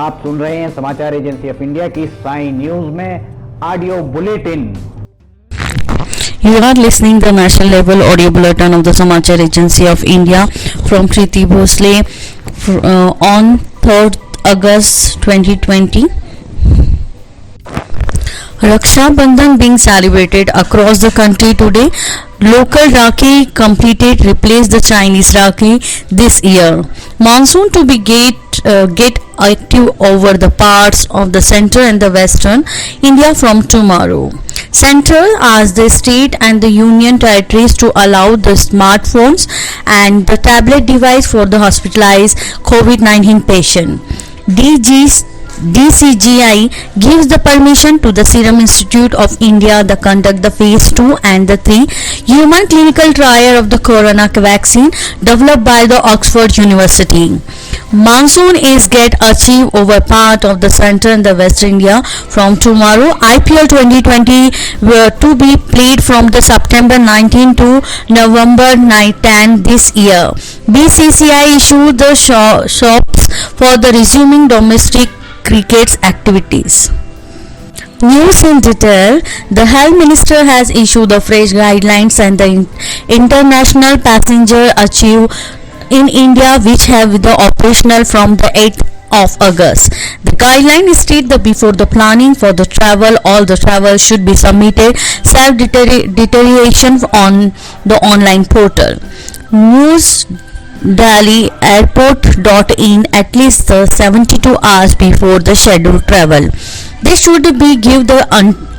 आप सुन रहे हैं समाचार एजेंसी ऑफ इंडिया की साई न्यूज में audio bulletin. You are listening the national level audio bulletin of the Samachar Agency of India from Kriti Bhosle on 3rd August 2020. Raksha Bandhan being celebrated across the country today. Local Rakhi completed replaced the Chinese Rakhi this year. Monsoon to be get active over the parts of the central and the western India from tomorrow. Central asked the state and the union territories to allow the smartphones and the tablet device for the hospitalized COVID-19 patient. DCGI gives the permission to the Serum Institute of India to conduct the phase 2 and the 3 human clinical trial of the corona vaccine developed by the Oxford University. Monsoon is get achieved over part of the central and the west India from tomorrow. IPL 2020 were to be played from the September 19 to November 10 this year. BCCI issued the shops for the resuming domestic cricket activities. News in detail. The Health Minister has issued the fresh guidelines and the international passenger achieve in India which have the operational from the 8th of August. The guideline state that before the planning for the travel, all the travel should be submitted self-determination on the online portal. News Delhi airport.in at least 72 hours before the scheduled travel. This should be give the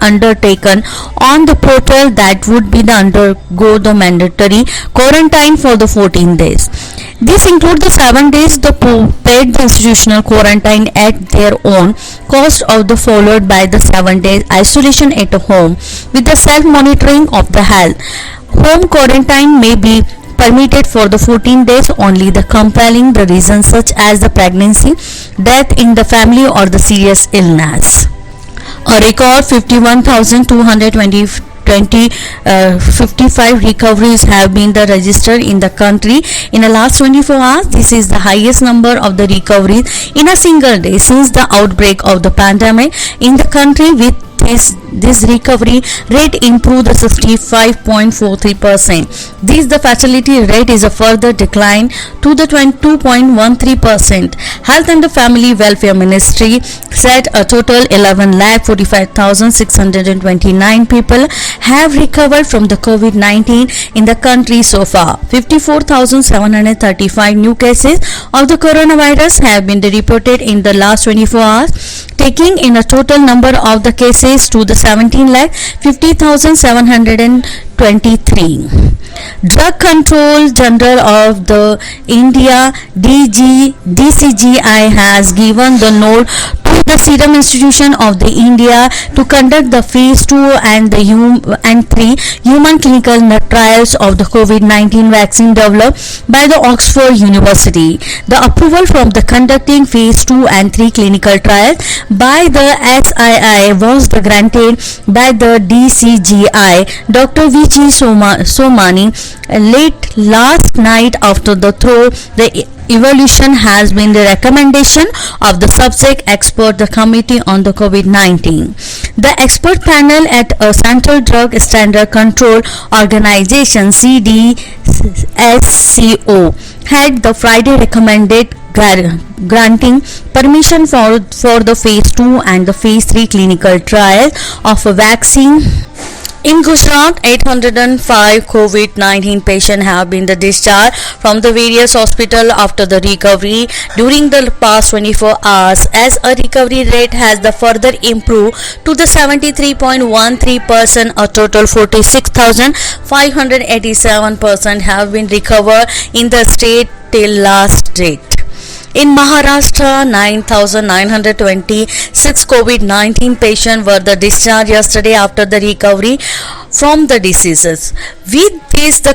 undertaken on the portal that would be the undergo the mandatory quarantine for the 14 days. This includes the 7 days the paid the institutional quarantine at their own cost of the followed by the 7 days isolation at home with the self-monitoring of the health. Home quarantine may be permitted for the 14 days only the compelling the reasons such as the pregnancy, death in the family or the serious illness. A record 55 recoveries have been registered in the country in the last 24 hours. This is the highest number of the recoveries in a single day since the outbreak of the pandemic in the country, with this recovery rate improved 65.43%. The fatality rate is a further decline to the 22.13%. Health and the Family Welfare Ministry said a total 11,45,629 people have recovered from the COVID-19 in the country so far. 54,735 new cases of the coronavirus have been reported in the last 24 hours, taking in a total number of the cases to the 17,50,723. Drug Control General of the India DCGI has given the nod to the Serum Institute of the India to conduct the phase 2 and the 3 human clinical trials of the COVID-19 vaccine developed by the Oxford University. The approval from the conducting phase 2 and 3 clinical trials by the SII was granted by the DCGI. Dr. V.G. Somani late last night after the evaluation has been the recommendation of the subject expert the committee on the COVID-19. The expert panel at a Central Drug Standard Control Organization CDSCO had the Friday recommended granting permission for the phase 2 and the phase 3 clinical trial of a vaccine. In Gujarat, 805 COVID-19 patients have been discharged from the various hospitals after the recovery during the past 24 hours, as a recovery rate has further improved to the 73.13%. A total 46,587 have been recovered in the state till last date. In Maharashtra, 9,926 COVID-19 patients were discharged yesterday after the recovery from the diseases. With this, the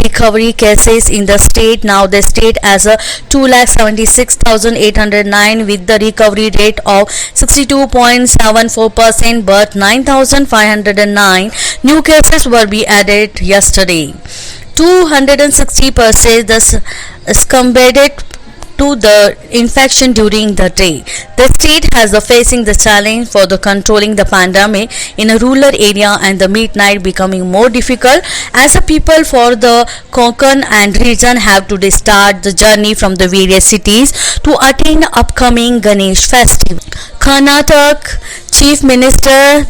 recovery cases in the state now the state as a 2,76,809 with the recovery rate of 62.74%, but 9,509 new cases were added yesterday. 260% the to the infection during the day. The state has facing the challenge for the controlling the pandemic in a rural area, and the midnight becoming more difficult as the people for the Konkan and region have to start the journey from the various cities to attend upcoming Ganesh festival. Karnataka Chief Minister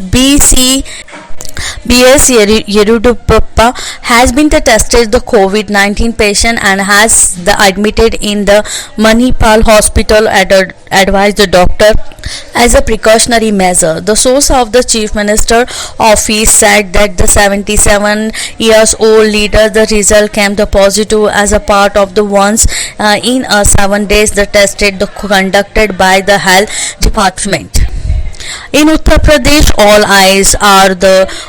B.S. Yediyurappa has been tested the COVID-19 patient and has admitted in the Manipal hospital advised the doctor as a precautionary measure. The source of the Chief Minister office said that the 77 years old leader the result came the positive as a part of the ones in 7 days the tested conducted by the health department. In Uttar Pradesh, all eyes are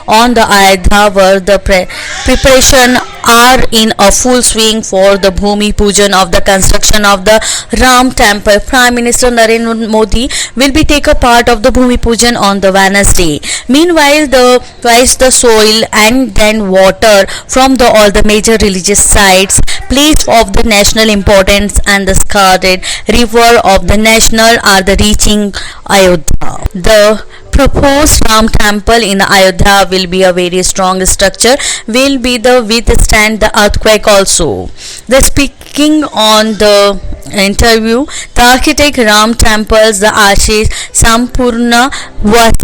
on the Ayodhya where the preparation are in a full swing for the Bhumi Pujan of the construction of the Ram Temple. Prime Minister Narendra Modi will be take a part of the Bhumi Pujan on the Wednesday. Meanwhile, the soil and then water from all the major religious sites, place of the national importance and the sacred river of the national are the reaching Ayodhya. The proposed Ram temple in Ayodhya will be a very strong structure, will be the withstand the earthquake also. The speaking on the interview, the architect Ram temples, the Ashish Sampurna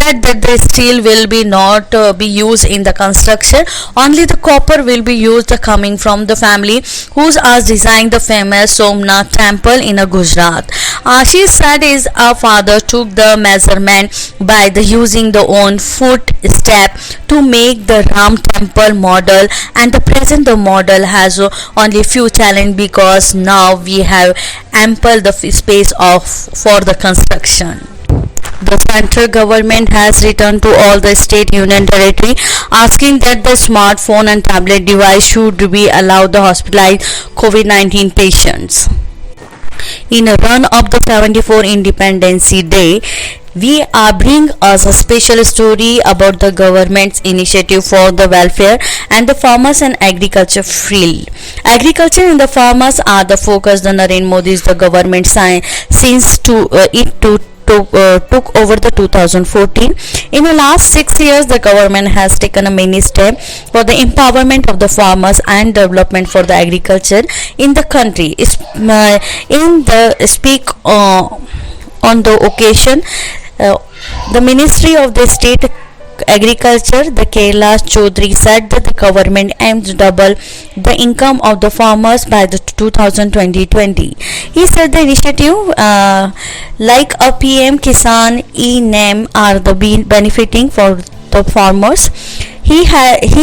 said that the steel will be not be used in the construction, only the copper will be used coming from the family who has designed the famous Somnath temple in Gujarat. Ashish said his father took the measurement by the using the own footstep to make the Ram temple model, and the present the model has only few challenge because now we have ample the space for the construction. The central government has returned to all the state union territory asking that the smartphone and tablet device should be allowed the hospitalized COVID-19 patients. In a run of the 74 Independence Day, we are bring us a special story about the government's initiative for the welfare and the farmers and agriculture field. Agriculture and the farmers are the focus the Narendra Modi's the government since took over the 2014. In the last 6 years, the government has taken a many steps for the empowerment of the farmers and development for the agriculture in the country. In the speak on the occasion, the Ministry of the State Agriculture, the Kailash Chaudhary, said that the government aims to double the income of the farmers by the 2020. He said the initiative like a PM Kisan e-NAM are the benefiting for the farmers. He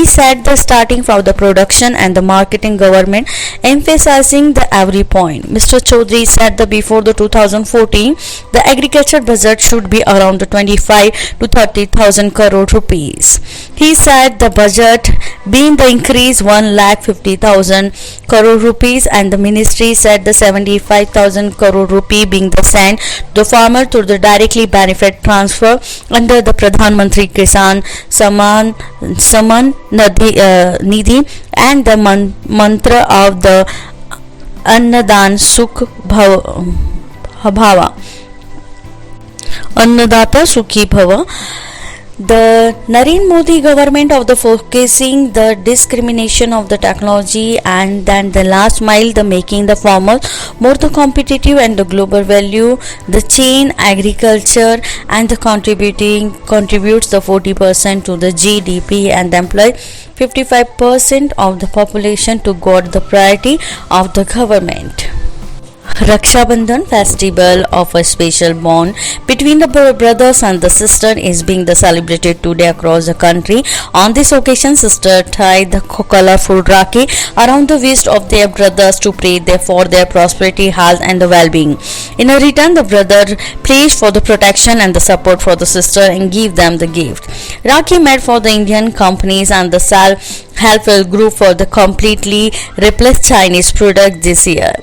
said the starting from the production and the marketing government emphasizing the every point. Mr. Chaudhary said that before the 2014 the agriculture budget should be around the 25 to 30,000 crore rupees. He said the budget being the increase 1,50,000 crore rupees, and the ministry said the 75,000 crore rupee being the sent the farmer to the directly benefit transfer under the Pradhan Mantri Kisan Samman Nidhi and the mantra of the Annadan Sukh Bhava. Annadata Sukhi Bhava. The Narendra Modi government of the focusing the discrimination of the technology and then the last mile the making the farmers more the competitive and the global value the chain agriculture and the contributes the 40% to the GDP and employ 55% of the population to got the priority of the government. Raksha Bandhan festival of a special bond between the brothers and the sister is being celebrated today across the country. On this occasion, sister tied the colorful rakhi around the waist of their brothers to pray for their prosperity, health and the well-being. In a return, the brother prays for the protection and the support for the sister and give them the gift. Rakhi made for the Indian companies and the self-help group for the completely replaced Chinese product this year.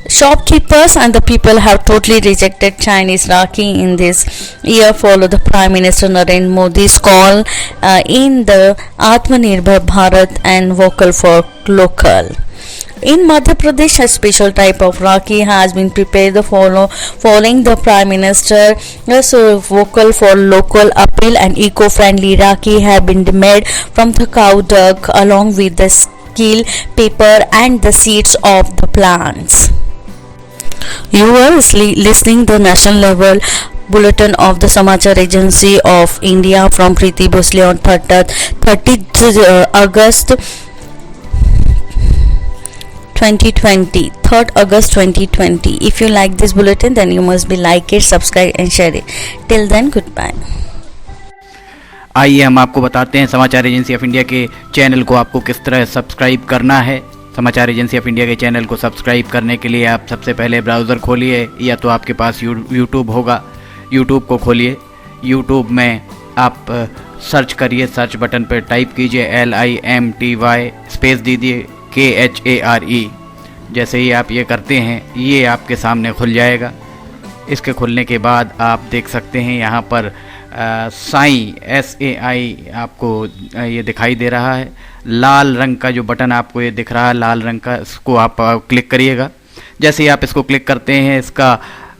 Shopkeepers and the people have totally rejected Chinese Rakhi in this year follow the Prime Minister Narendra Modi's call in the Atmanirbhar Bharat and Vocal for Local. In Madhya Pradesh, a special type of Rakhi has been prepared following the Prime Minister's vocal for local appeal, and eco-friendly Rakhi have been made from the cow dung along with the skin, paper and the seeds of the plants. You are listening the national level bulletin of the Samachar Agency of India from Preeti Bhosle on 30th August 2020. 3rd August 2020. If you like this bulletin, then you must be like it, subscribe and share it. Till then, goodbye. आइए हम आपको बताते हैं समाचार agency of India के channel को आपको किस तरह सब्सक्राइब करना है। समाचार एजेंसी ऑफ इंडिया के चैनल को सब्सक्राइब करने के लिए आप सबसे पहले ब्राउज़र खोलिए, या तो आपके पास यूट्यूब होगा, यूट्यूब को खोलिए। यूट्यूब में आप सर्च करिए, सर्च बटन पर टाइप कीजिए LIMTY स्पेस दीजिए KHARE। जैसे ही आप ये करते हैं ये आपके सामने खुल जाएगा। इसके खुलने के बाद आप देख सकते हैं यहाँ पर साई SAI आपको ये दिखाई दे रहा है। लाल रंग का जो बटन आपको ये दिख रहा है लाल रंग का, इसको आप क्लिक करिएगा। जैसे ही आप इसको क्लिक करते हैं इसका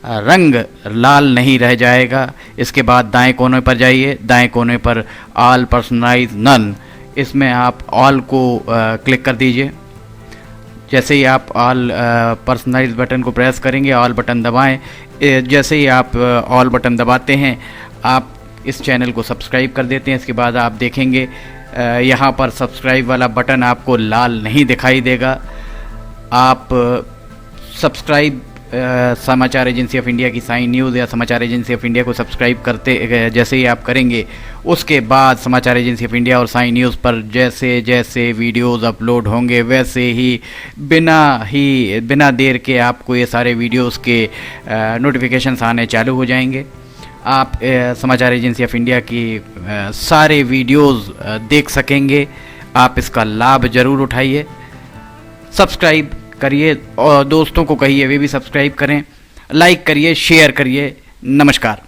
रंग लाल नहीं रह जाएगा। इसके बाद दाएं कोने पर जाइए, दाएं कोने पर ऑल पर्सनलाइज नन, इसमें आप ऑल को क्लिक कर दीजिए। जैसे ही आप ऑल पर्सनलाइज बटन को प्रेस करेंगे, ऑल बटन दबाएं। जैसे ही आप ऑल बटन दबाते हैं आप इस चैनल को सब्सक्राइब कर देते हैं। इसके बाद आप देखेंगे यहाँ पर सब्सक्राइब वाला बटन आपको लाल नहीं दिखाई देगा। आप सब्सक्राइब समाचार एजेंसी ऑफ इंडिया की साइन न्यूज़ या समाचार एजेंसी ऑफ इंडिया को सब्सक्राइब करते जैसे ही आप करेंगे, उसके बाद समाचार एजेंसी ऑफ इंडिया और साइन न्यूज़ पर जैसे जैसे वीडियोस अपलोड होंगे वैसे ही बिना देर के आपको ये सारे वीडियोस के नोटिफिकेशंस आने चालू हो जाएंगे। आप समाचार एजेंसी ऑफ इंडिया की सारे वीडियोस देख सकेंगे। आप इसका लाभ ज़रूर उठाइए, सब्सक्राइब करिए और दोस्तों को कहिए वे भी सब्सक्राइब करें, लाइक करिए, शेयर करिए। नमस्कार।